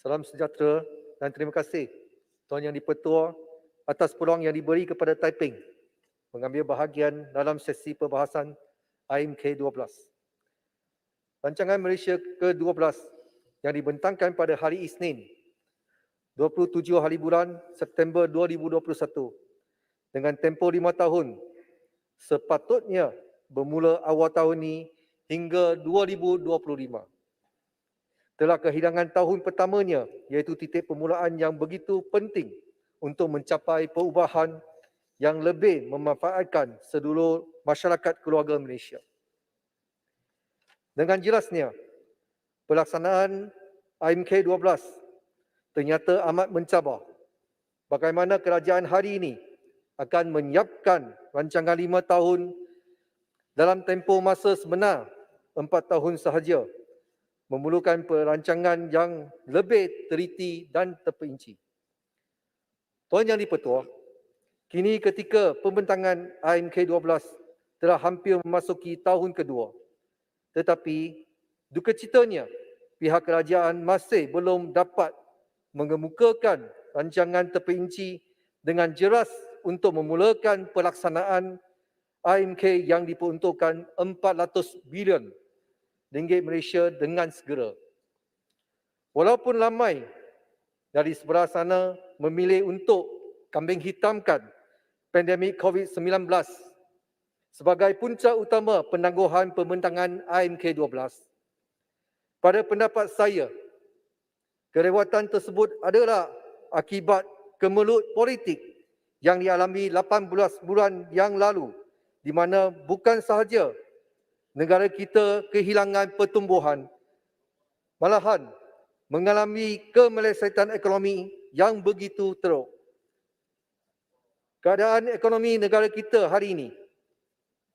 Salam sejahtera dan terima kasih Tuan Yang di-Pertua atas peluang yang diberi kepada Taiping mengambil bahagian dalam sesi perbahasan IMK 12. Rancangan Malaysia ke-12 yang dibentangkan pada hari Isnin 27 hari bulan September 2021 dengan tempoh 5 tahun sepatutnya bermula awal tahun ini hingga 2025. Telah kehilangan tahun pertamanya iaitu titik permulaan yang begitu penting untuk mencapai perubahan yang lebih memanfaatkan seluruh masyarakat keluarga Malaysia. Dengan jelasnya, pelaksanaan IMK 12 ternyata amat mencabar. Bagaimana kerajaan hari ini akan menyiapkan rancangan 5 tahun dalam tempoh masa sebenar 4 tahun sahaja, memerlukan perancangan yang lebih teliti dan terperinci. Tuan Yang di-Pertua, kini ketika pembentangan IMK 12 telah hampir memasuki tahun kedua, tetapi duka citanya pihak kerajaan masih belum dapat mengemukakan rancangan terperinci dengan jelas untuk memulakan pelaksanaan IMK yang diperuntukkan 400 bilion ringgit Malaysia dengan segera. Walaupun ramai dari sebelah sana memilih untuk kambing hitamkan pandemik COVID-19 sebagai punca utama penangguhan pembentangan IMK 12. Pada pendapat saya, kelewatan tersebut adalah akibat kemelut politik yang dialami 18 bulan yang lalu, di mana bukan sahaja negara kita kehilangan pertumbuhan, malahan mengalami kemelesetan ekonomi yang begitu teruk. Keadaan ekonomi negara kita hari ini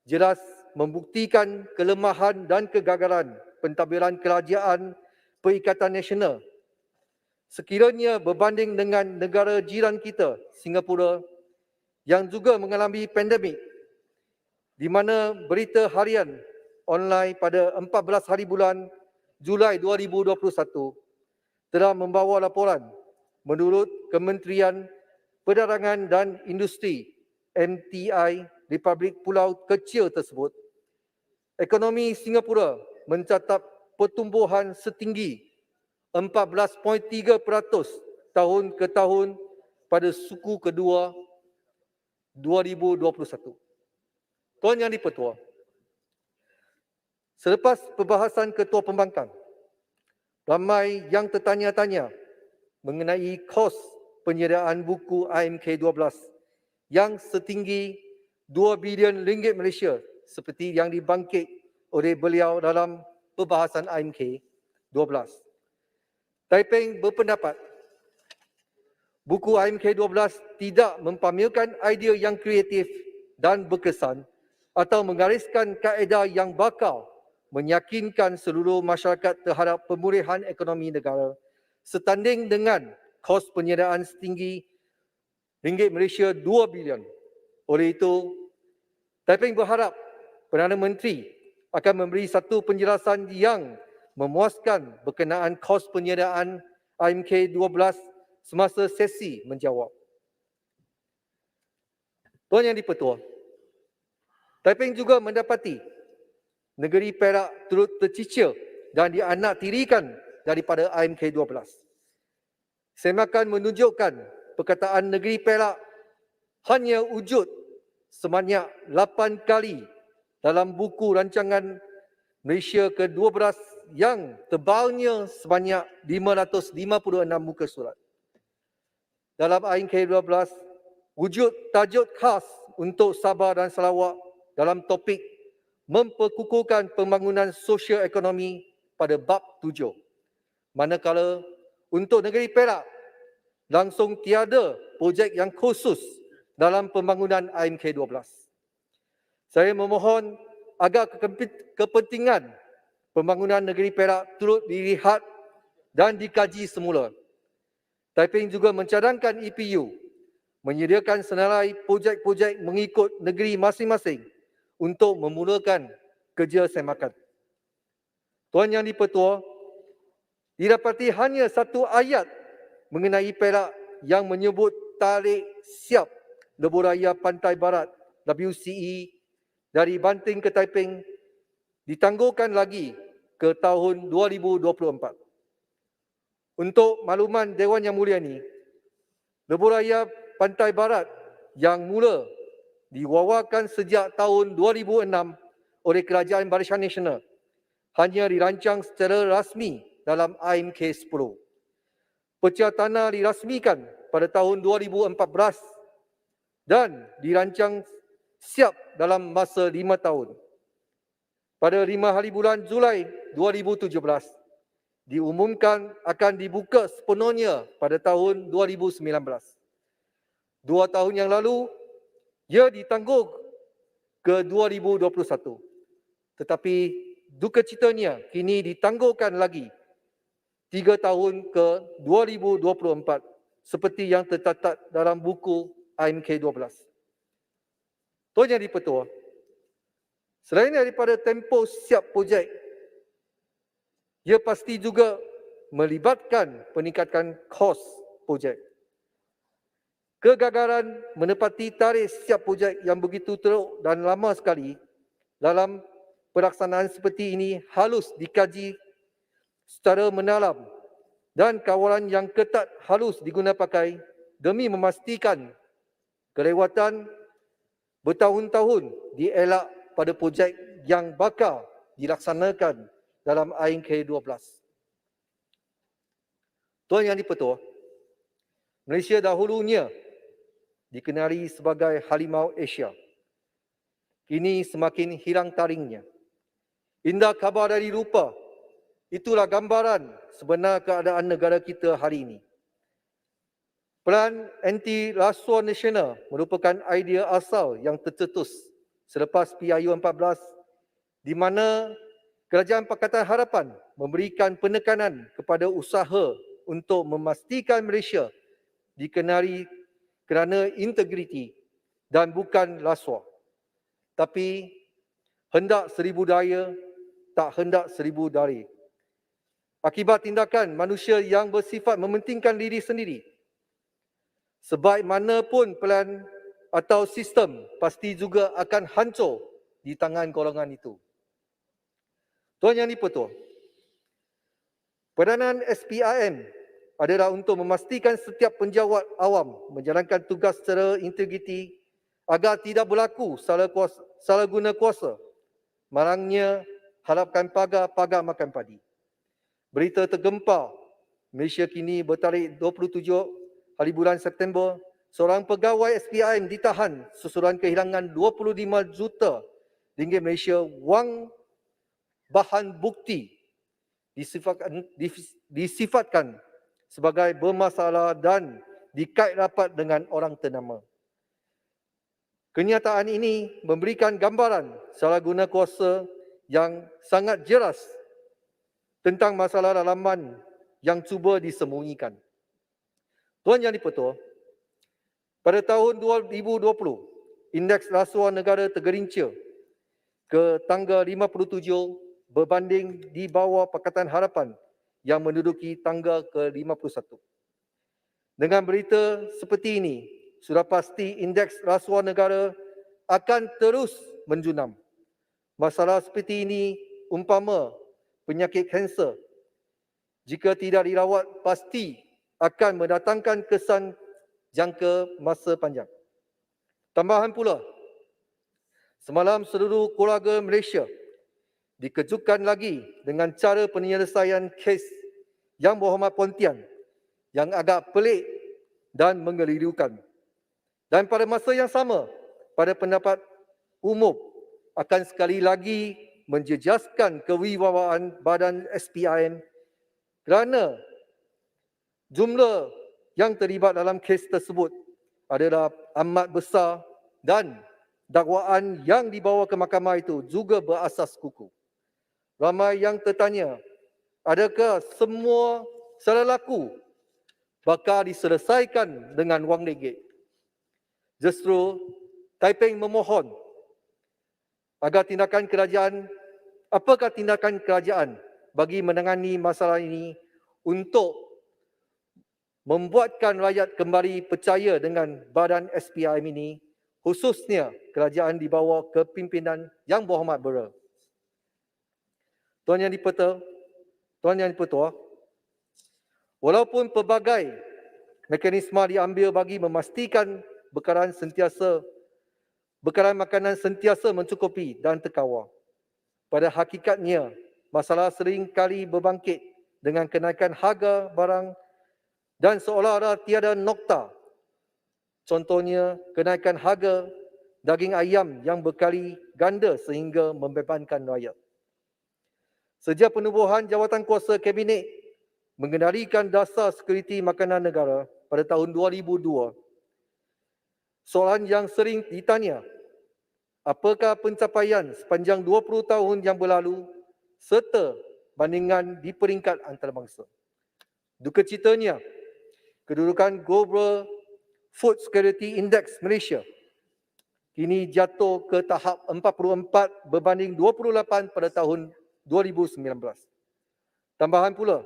jelas membuktikan kelemahan dan kegagalan pentadbiran kerajaan Perikatan Nasional sekiranya berbanding dengan negara jiran kita, Singapura, yang juga mengalami pandemik, di mana berita harian online pada 14 hari bulan Julai 2021 telah membawa laporan menurut Kementerian Perdagangan dan Industri MTI Republik Pulau Kecil tersebut, ekonomi Singapura mencatat pertumbuhan setinggi 14.3% tahun ke tahun pada suku kedua 2021. Tuan Yang di-Pertua, selepas perbahasan Ketua Pembangkang, ramai yang tertanya-tanya mengenai kos penyediaan buku IMK 12 yang setinggi 2 bilion ringgit Malaysia seperti yang dibangkit oleh beliau dalam perbahasan IMK 12. Taiping berpendapat buku IMK 12 tidak mempamerkan idea yang kreatif dan berkesan atau menggariskan kaedah yang bakal meyakinkan seluruh masyarakat terhadap pemulihan ekonomi negara setanding dengan kos penyediaan setinggi ringgit Malaysia 2 bilion. Oleh itu, Taiping berharap Perdana Menteri akan memberi satu penjelasan yang memuaskan berkenaan kos penyediaan IMK 12 semasa sesi menjawab. Tuan Yang di-Pertua, Taiping juga mendapati negeri Perak turut tercicir dan dianaktirikan daripada IMK 12. Semakan menunjukkan perkataan negeri Perak hanya wujud sebanyak 8 kali dalam buku rancangan Malaysia ke-12 yang tebalnya sebanyak 556 muka surat. Dalam IMK 12, wujud tajuk khas untuk Sabah dan Sarawak dalam topik memperkukuhkan pembangunan sosial ekonomi pada bab 7. Manakala untuk negeri Perak, langsung tiada projek yang khusus dalam pembangunan IMK 12. Saya memohon agar kepentingan pembangunan negeri Perak turut dilihat dan dikaji semula. Taiping juga mencadangkan EPU menyediakan senarai projek-projek mengikut negeri masing-masing untuk memulakan kerja semakan. Tuan Yang di-Pertua, Didapati hanya satu ayat mengenai Perak yang menyebut tarikh siap Lebuh Raya Pantai Barat WCE dari Banting ke Taiping ditangguhkan lagi ke tahun 2024. Untuk makluman Dewan Yang Mulia ni, Lebuh Raya Pantai Barat yang mula diwawakan sejak tahun 2006 oleh Kerajaan Barisan Nasional hanya dirancang secara rasmi dalam IMK 10. Pecah tanah dirasmikan pada tahun 2014 dan dirancang siap dalam masa 5 tahun. Pada 5 hari bulan Julai 2017, diumumkan akan dibuka sepenuhnya pada tahun 2019. 2 tahun yang lalu, ia ditangguh ke 2021. Tetapi duka citanya kini ditangguhkan lagi 3 tahun ke 2024 seperti yang tercatat dalam buku IMK 12. Tuan Yang di-Pertua, selain daripada tempoh siap projek, ia pasti juga melibatkan peningkatan kos projek. Kegagalan menepati tarikh siap projek yang begitu teruk dan lama sekali dalam pelaksanaan seperti ini harus dikaji secara mendalam dan kawalan yang ketat harus diguna pakai demi memastikan kelewatan bertahun-tahun dielak pada projek yang bakal dilaksanakan dalam IMK 12. Tuan Yang di-Pertua, Malaysia dahulunya dikenali sebagai Harimau Asia. Kini semakin hilang taringnya. Indah khabar dari rupa, itulah gambaran sebenar keadaan negara kita hari ini. Pelan anti rasuah nasional merupakan idea asal yang tercetus selepas PIU 14 di mana Kerajaan Pakatan Harapan memberikan penekanan kepada usaha untuk memastikan Malaysia dikenali kerana integriti dan bukan rasuah. Tapi hendak seribu daya, tak hendak seribu dari. Akibat tindakan manusia yang bersifat mementingkan diri sendiri, sebaik mana pun pelan atau sistem pasti juga akan hancur di tangan golongan itu. Tuan Yang di-Pertua, peranan SPIM adalah untuk memastikan setiap penjawat awam menjalankan tugas secara integriti agar tidak berlaku salah guna kuasa, malangnya harapkan pagar makan padi. Berita tergempar, Malaysia kini bertarikh 27 hari bulan September, seorang pegawai SPIM ditahan susulan kehilangan 25 juta ringgit Malaysia wang bahan bukti disifatkan sebagai bermasalah dan dikait rapat dengan orang ternama. Kenyataan ini memberikan gambaran salah guna kuasa yang sangat jelas tentang masalah dalaman yang cuba disembunyikan. Tuan Yang di-Pertua, pada tahun 2020, indeks rasuah negara tergelincir ke tangga 57 berbanding di bawah Pakatan Harapan yang menduduki tangga ke-51. Dengan berita seperti ini, sudah pasti indeks rasuah negara akan terus menjunam. Masalah seperti ini umpama penyakit kanser, jika tidak dirawat pasti akan mendatangkan kesan jangka masa panjang. Tambahan pula, semalam seluruh keluarga Malaysia dikejutkan lagi dengan cara penyelesaian kes Yang Berhormat Puan Tian yang agak pelik dan mengelirukan. Dan pada masa yang sama, pada pendapat umum akan sekali lagi menjejaskan kewibawaan badan SPIM kerana jumlah yang terlibat dalam kes tersebut adalah amat besar dan dakwaan yang dibawa ke mahkamah itu juga berasas kukuh. Ramai yang tertanya, adakah semua salah laku bakal diselesaikan dengan wang ringgit? Justru Taiping memohon agar apakah tindakan kerajaan bagi menangani masalah ini untuk membuatkan rakyat kembali percaya dengan badan SPRM ini, khususnya kerajaan di bawah kepimpinan Yang Berhormat Bera. Tuan Yang Dipertua, walaupun pelbagai mekanisme diambil bagi memastikan bekalan makanan sentiasa mencukupi dan terkawal, pada hakikatnya masalah sering kali berbangkit dengan kenaikan harga barang dan seolah-olah tiada nokta. Contohnya, kenaikan harga daging ayam yang berkali ganda sehingga membebankan rakyat. Sejak penubuhan Jawatankuasa Kabinet mengendalikan dasar sekuriti makanan negara pada tahun 2002, soalan yang sering ditanya, apakah pencapaian sepanjang 20 tahun yang berlalu serta bandingan di peringkat antarabangsa. Duka citanya, kedudukan Global Food Security Index Malaysia kini jatuh ke tahap 44 berbanding 28 pada tahun 2019. Tambahan pula,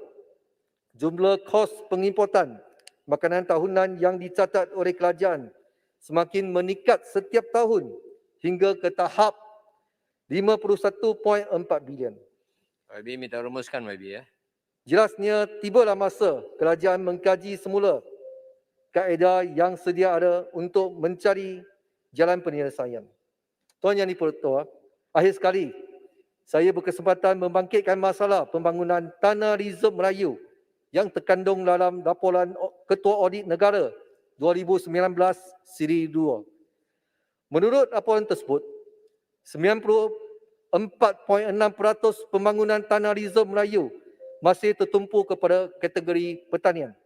jumlah kos pengimportan makanan tahunan yang dicatat oleh kerajaan semakin meningkat setiap tahun hingga ke tahap 51.4 bilion. YB minta rumuskan YB ya. Jelasnya tibalah masa kerajaan mengkaji semula kaedah yang sedia ada untuk mencari jalan penyelesaian. Tuan Yang Dipertua, akhir sekali saya berkesempatan membangkitkan masalah pembangunan Tanah Reserve Melayu yang terkandung dalam laporan Ketua Audit Negara 2019 siri 2. Menurut laporan tersebut, 94.6% pembangunan Tanah Reserve Melayu masih tertumpu kepada kategori pertanian.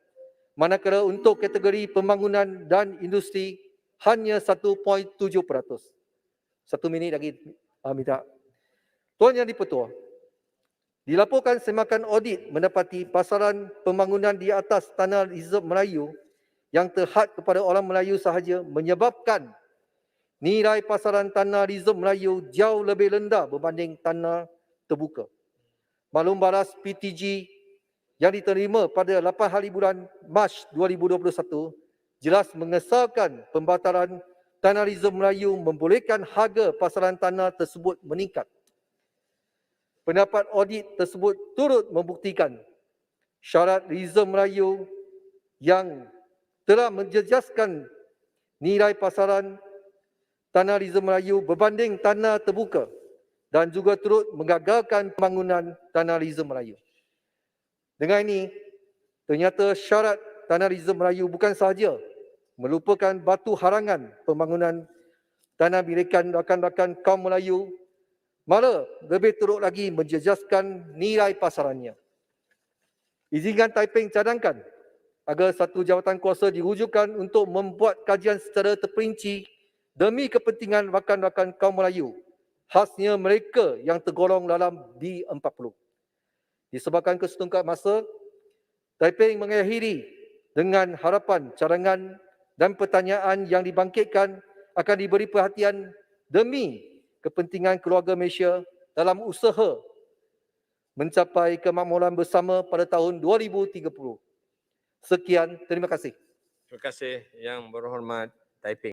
Manakala untuk kategori pembangunan dan industri hanya 1.7%. 1 minit lagi, minta. Tuan Yang Dipertua, dilaporkan semakan audit mendapati pasaran pembangunan di atas Tanah Reserve Melayu yang terhad kepada orang Melayu sahaja menyebabkan nilai pasaran Tanah Reserve Melayu jauh lebih rendah berbanding tanah terbuka. Maklum baras PTG yang diterima pada 8 hari bulan Mac 2021 jelas mengesahkan pembatalan Tanah Reserve Melayu membolehkan harga pasaran tanah tersebut meningkat. Pendapat audit tersebut turut membuktikan syarat Reserve Melayu yang telah menjejaskan nilai pasaran Tanah Reserve Melayu berbanding tanah terbuka dan juga turut menggagalkan pembangunan Tanah Reserve Melayu. Dengan ini, ternyata syarat Tanah Reserve Melayu bukan sahaja melupakan batu harangan pembangunan tanah milikan rakan-rakan kaum Melayu, malah lebih teruk lagi menjejaskan nilai pasarannya. Izinkan Taiping cadangkan agar satu jawatankuasa diwujudkan untuk membuat kajian secara terperinci demi kepentingan rakan-rakan kaum Melayu, khasnya mereka yang tergolong dalam B40. Disebabkan kesetungkat masa, Taiping mengakhiri dengan harapan cadangan dan pertanyaan yang dibangkitkan akan diberi perhatian demi kepentingan keluarga Malaysia dalam usaha mencapai kemakmuran bersama pada tahun 2030. Sekian, terima kasih. Terima kasih Yang Berhormat Taiping.